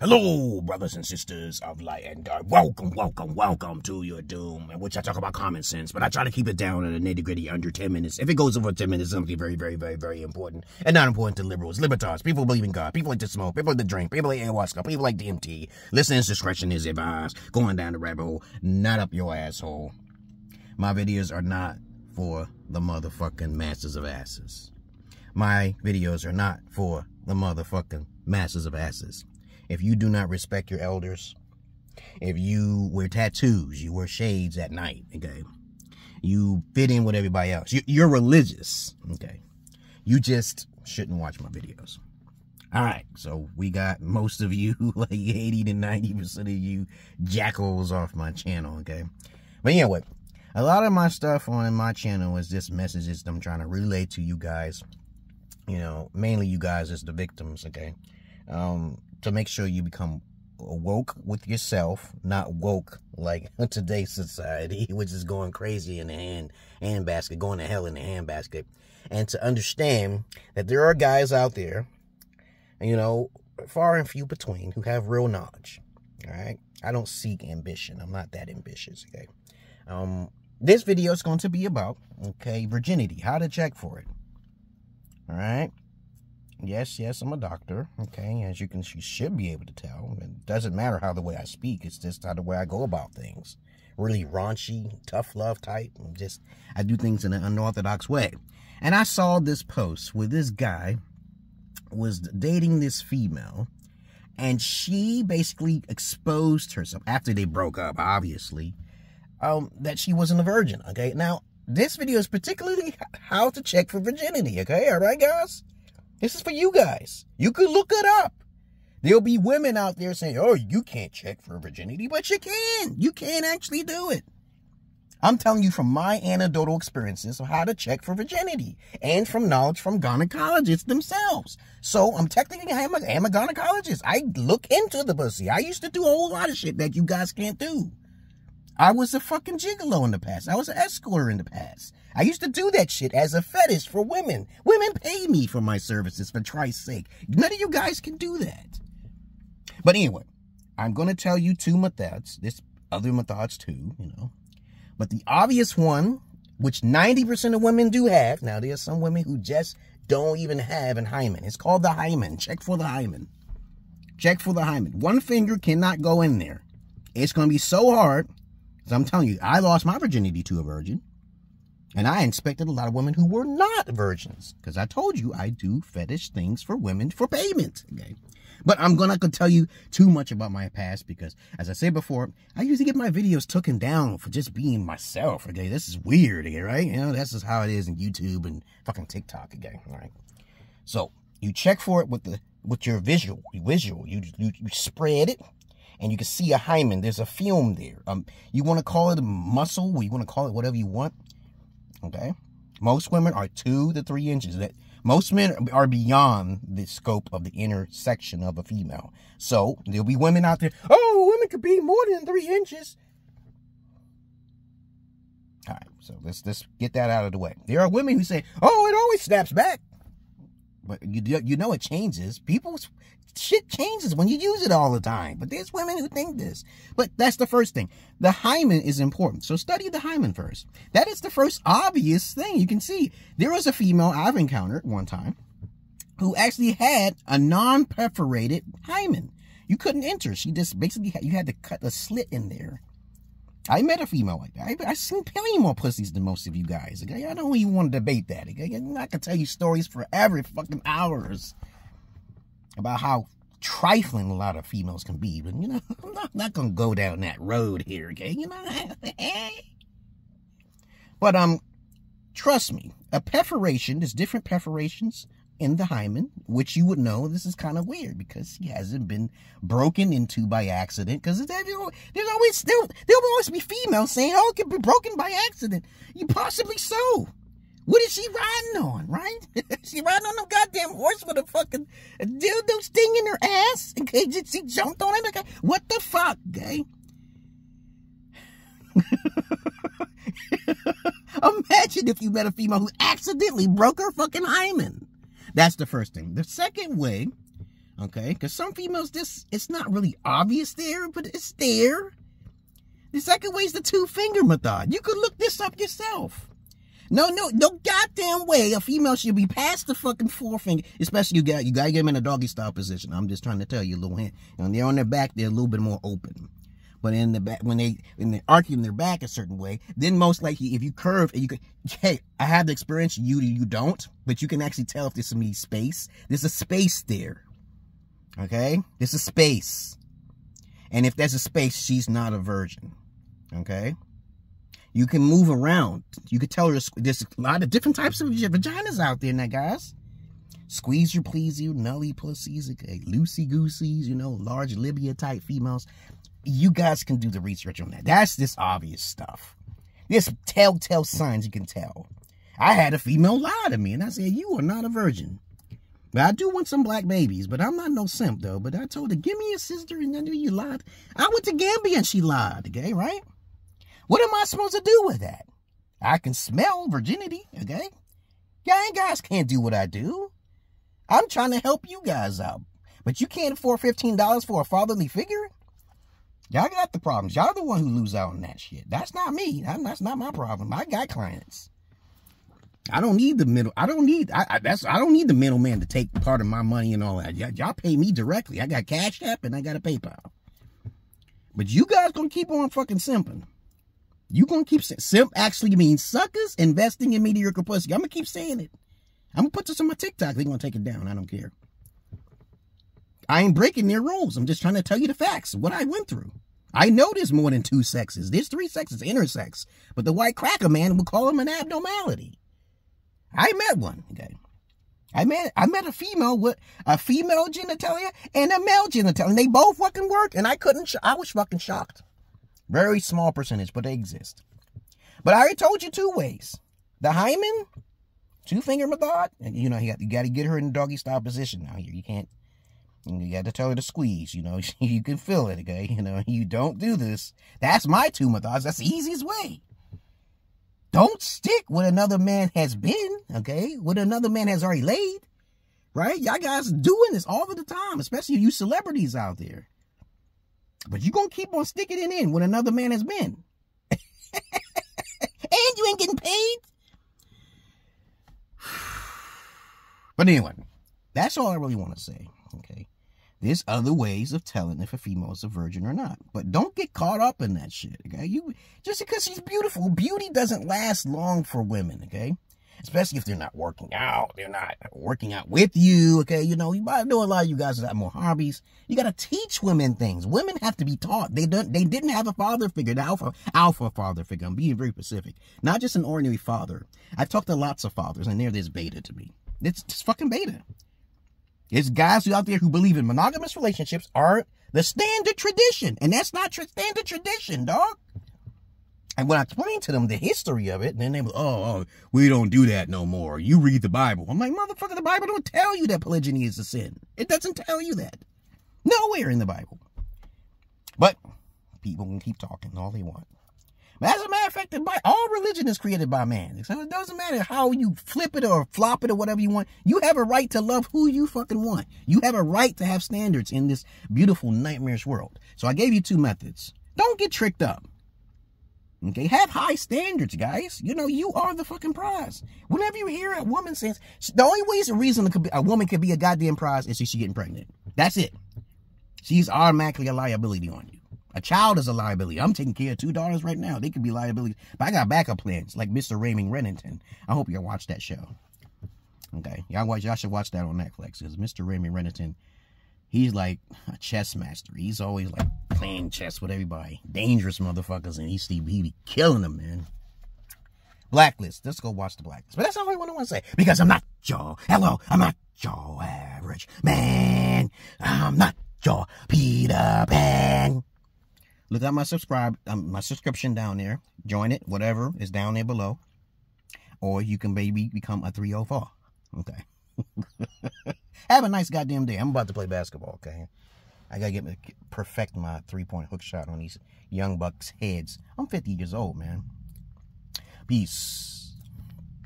Hello, brothers and sisters of light and dark. Welcome to your doom, in which I talk about common sense, but I try to keep it down in the nitty-gritty under 10 minutes. If it goes over 10 minutes, it's something very important. And not important to liberals, libertarians, people who believe in God, people like to smoke, people like to drink, people like ayahuasca, people like DMT. Listeners' discretion is advised. Going down the rabbit hole, not up your asshole. My videos are not for the motherfucking masters of asses. My videos are not for the motherfucking masters of asses. If you do not respect your elders, if you wear tattoos, you wear shades at night, okay? You fit in with everybody else. You're religious, okay? You just shouldn't watch my videos. All right, so we got most of you, like 80 to 90% of you jackals off my channel, okay? But anyway, a lot of my stuff on my channel is just messages that I'm trying to relay to you guys. You know, mainly you guys as the victims, okay? To make sure you become woke with yourself, not woke like today's society, which is going crazy in the handbasket, going to hell in the handbasket. And to understand that there are guys out there, you know, far and few between, who have real knowledge, all right? I don't seek ambition. I'm not that ambitious, okay? This video is going to be about, okay, virginity, how to check for it, all right? Yes, I'm a doctor, okay, as you should be able to tell. It doesn't matter how the way I speak, it's just how the way I go about things. Really raunchy, tough love type, I do things in an unorthodox way. And I saw this post where this guy was dating this female, and she basically exposed herself, after they broke up, obviously, that she wasn't a virgin, okay? Now, this video is particularly how to check for virginity, okay? All right, guys? This is for you guys. You could look it up. There'll be women out there saying, oh, you can't check for virginity, but you can. You can actually do it. I'm telling you from my anecdotal experiences of how to check for virginity and from knowledge from gynecologists themselves. So I'm technically, I am a gynecologist. I look into the pussy. I used to do a whole lot of shit that you guys can't do. I was a fucking gigolo in the past. I was an escorter in the past. I used to do that shit as a fetish for women. Women pay me for my services, for Christ's sake. None of you guys can do that. But anyway, I'm going to tell you two methods. There's other methods too, you know. But the obvious one, which 90% of women do have, now there's some women who just don't even have a hymen. It's called the hymen. Check for the hymen. Check for the hymen. One finger cannot go in there. It's going to be so hard. So I'm telling you, I lost my virginity to a virgin. And I inspected a lot of women who were not virgins. Because I told you I do fetish things for women for payment. Okay. But I'm not going to tell you too much about my past. Because, as I said before, I usually get my videos taken down for just being myself. Okay. This is weird. Okay, right? You know, this is how it is in YouTube and fucking TikTok. Okay. All right. So, you check for it with your visual. You spread it. And you can see a hymen. There's a film there. You want to call it a muscle. You want to call it whatever you want. Okay. Most women are 2 to 3 inches. Most men are beyond the scope of the inner section of a female. So there'll be women out there. Oh, women could be more than 3 inches. All right. So let's get that out of the way. There are women who say, oh, it always snaps back. But you know it changes. People's shit changes when you use it all the time. But there's women who think this. But that's the first thing. The hymen is important. So study the hymen first. That is the first obvious thing you can see. There was a female I've encountered one time who actually had a non-perforated hymen. You couldn't enter. She just basically, you had to cut a slit in there. I met a female like that. I've seen plenty more pussies than most of you guys. Okay, I don't even want to debate that. Okay, I can tell you stories for every fucking hours about how trifling a lot of females can be. But you know, I'm not gonna go down that road here. Okay, you know. But trust me, a perforation. There's different perforations in the hymen, which you would know this is kind of weird because he hasn't been broken into by accident. Because there'll always be females saying, "Oh, it could be broken by accident." You possibly so. What is she riding on, right? She riding on a goddamn horse with a fucking dildo sting in her ass? Okay, she jumped on it. Okay, what the fuck, okay? Imagine if you met a female who accidentally broke her fucking hymen. That's the first thing. The second way Okay? Because some females, it's not really obvious there, but it's there. The second way is the two-finger method. You could look this up yourself. No goddamn way a female should be past the fucking forefinger. Especially you gotta get them in a doggy style position. I'm just trying to tell you a little hint. When they're on their back, they're a little bit more open. But in the back, when they're arcing their back a certain way, then most likely if you curve, and you could, hey, I have the experience, you don't, but you can actually tell if there's some space. There's a space there. Okay? There's a space. And if there's a space, she's not a virgin. Okay? You can move around. You can tell her there's a lot of different types of vaginas out there now, guys. Squeeze you, please you, nully pussies, okay, loosey-gooseys, you know, large Libya type females. You guys can do the research on that. That's this obvious stuff. There's telltale signs you can tell. I had a female lie to me, and I said, you are not a virgin. But I do want some black babies, but I'm not no simp, though. But I told her, give me a sister, and I knew you lied. I went to Gambia, and she lied, okay, right? What am I supposed to do with that? I can smell virginity, okay? Y'all guys can't do what I do. I'm trying to help you guys out. But you can't afford $15 for a fatherly figure? Y'all got the problems. Y'all the one who lose out on that shit. That's not me. That's not my problem. I got clients. I don't need the middle. I don't need the middleman to take part of my money and all that. Y'all pay me directly. I got Cash App and I got a PayPal. But you guys gonna keep on fucking simping. You gonna keep saying simp actually means suckers investing in mediocre pussy. I'm gonna keep saying it. I'm gonna put this on my TikTok. They're gonna take it down. I don't care. I ain't breaking their rules. I'm just trying to tell you the facts of what I went through. I know there's more than two sexes. There's three sexes, intersex. But the white cracker man would call them an abnormality. I met one, okay? I met a female with a female genitalia and a male genitalia. And they both fucking work. And I was fucking shocked. Very small percentage, but they exist. But I already told you two ways. The hymen, two-finger method. And, you know, you got to get her in the doggy style position now here. You can't. You got to tell her to squeeze, you know. You can feel it, okay? You know, you don't do this. That's my two methods. That's the easiest way. Don't stick what another man has been, okay? What another man has already laid, right? Y'all guys doing this all of the time, especially you celebrities out there. But you going to keep on sticking it in when another man has been. And you ain't getting paid. But anyway, that's all I really want to say, okay? There's other ways of telling if a female is a virgin or not. But don't get caught up in that shit, okay? Just because she's beautiful, beauty doesn't last long for women, okay? Especially if they're not working out. They're not working out with you, okay? You know, you might know a lot of you guys have more hobbies. You got to teach women things. Women have to be taught. They didn't have a father figure, the alpha father figure. I'm being very specific. Not just an ordinary father. I've talked to lots of fathers, and they're this beta to me. It's just fucking beta. It's guys out there who believe in monogamous relationships are the standard tradition. And that's not standard tradition, dog. And when I explain to them the history of it, then they go, oh, we don't do that no more. You read the Bible. I'm like, motherfucker, the Bible don't tell you that polygyny is a sin. It doesn't tell you that. Nowhere in the Bible. But people can keep talking all they want. But as a matter of fact, all religion is created by man. So it doesn't matter how you flip it or flop it or whatever you want. You have a right to love who you fucking want. You have a right to have standards in this beautiful, nightmarish world. So I gave you two methods. Don't get tricked up. Okay, have high standards, guys. You know, you are the fucking prize. Whenever you hear a woman says, the only reason a woman could be a goddamn prize is if she's getting pregnant. That's it. She's automatically a liability on you. A child is a liability. I'm taking care of 2 daughters right now. They could be liabilities. But I got backup plans, like Mr. Raymond Remington. I hope y'all watch that show. Okay, y'all should watch that on Netflix. Because Mr. Raymond Remington, he's like a chess master. He's always like playing chess with everybody. Dangerous motherfuckers. And he be killing them, man. Blacklist. Let's go watch the Blacklist. But that's all I want to say. Because I'm not your, hello, I'm not your average man. I'm not your Peter Pan. Look at my subscription down there. Join it. Whatever is down there below. Or you can maybe become a 304. Okay. Have a nice goddamn day. I'm about to play basketball, okay? I gotta perfect my 3-point hook shot on these young bucks' heads. I'm 50 years old, man. Peace.